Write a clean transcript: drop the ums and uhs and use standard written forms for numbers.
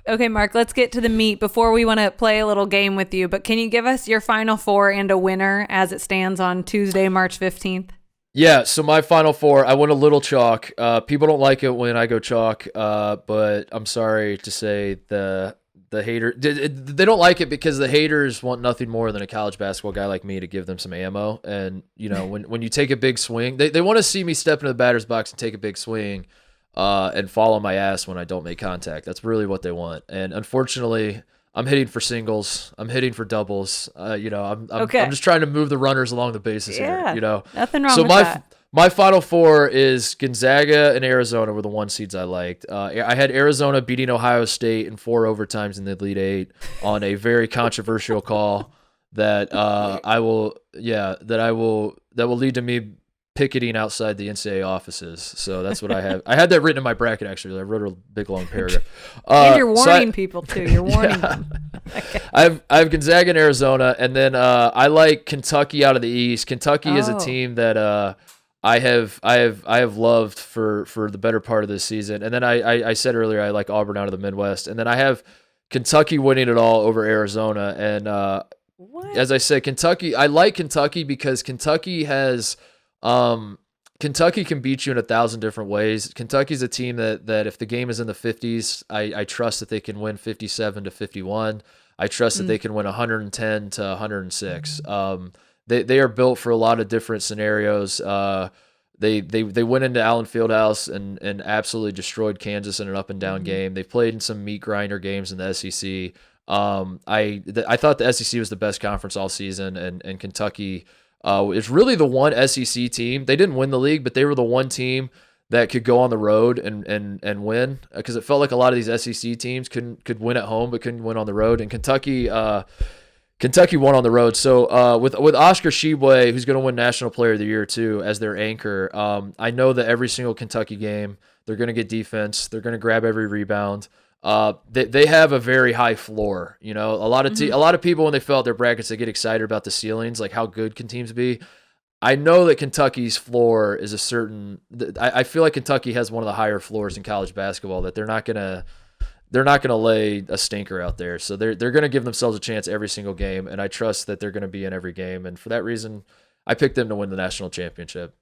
Okay, Mark, let's get to the meat before we want to play a little game with you. But can you give us your Final Four and a winner as it stands on Tuesday, March 15th? Yeah, so my Final Four, I went a little chalk. People don't like it when I go chalk, but I'm sorry to say the hater they don't like it because the haters want nothing more than a college basketball guy like me to give them some ammo. And when you take a big swing, they want to see me step into the batter's box and take a big swing and fall on my ass when I don't make contact. That's really what they want. And unfortunately, I'm hitting for singles. I'm hitting for doubles. I'm just trying to move the runners along the bases here. Nothing wrong with that. My Final Four is Gonzaga and Arizona were the one seeds I liked. I had Arizona beating Ohio State in 4 overtimes in the Elite Eight on a very controversial call that will lead to me picketing outside the NCAA offices. So that's what I have. I had that written in my bracket, actually. I wrote a big, long paragraph. And you're warning people, too. You're warning them. Okay. I have Gonzaga and Arizona, and then I like Kentucky out of the East. Kentucky is a team that I have loved for the better part of this season. And then I said earlier I like Auburn out of the Midwest. And then I have Kentucky winning it all over Arizona. And as I said, Kentucky, I like Kentucky because Kentucky has Kentucky can beat you in 1,000 different ways. Kentucky's a team that if the game is in the 50s, I trust that they can win 57-51. I trust that they can win 110-106. They are built for a lot of different scenarios. They went into Allen Fieldhouse and absolutely destroyed Kansas in an up and down game. They've played in some meat grinder games in the SEC. I thought the SEC was the best conference all season, and Kentucky is really the one SEC team. They didn't win the league, but they were the one team that could go on the road and win, because it felt like a lot of these SEC teams could win at home but couldn't win on the road. And Kentucky won on the road. So with Oscar Tshiebwe, who's going to win National Player of the Year too, as their anchor, I know that every single Kentucky game they're going to get defense. They're going to grab every rebound. They have a very high floor. A lot of people, when they fill out their brackets, they get excited about the ceilings, like how good can teams be. I know that Kentucky's floor is a certain. I feel like Kentucky has one of the higher floors in college basketball. That they're not gonna lay a stinker out there. So they're gonna give themselves a chance every single game, and I trust that they're gonna be in every game. And for that reason, I picked them to win the national championship.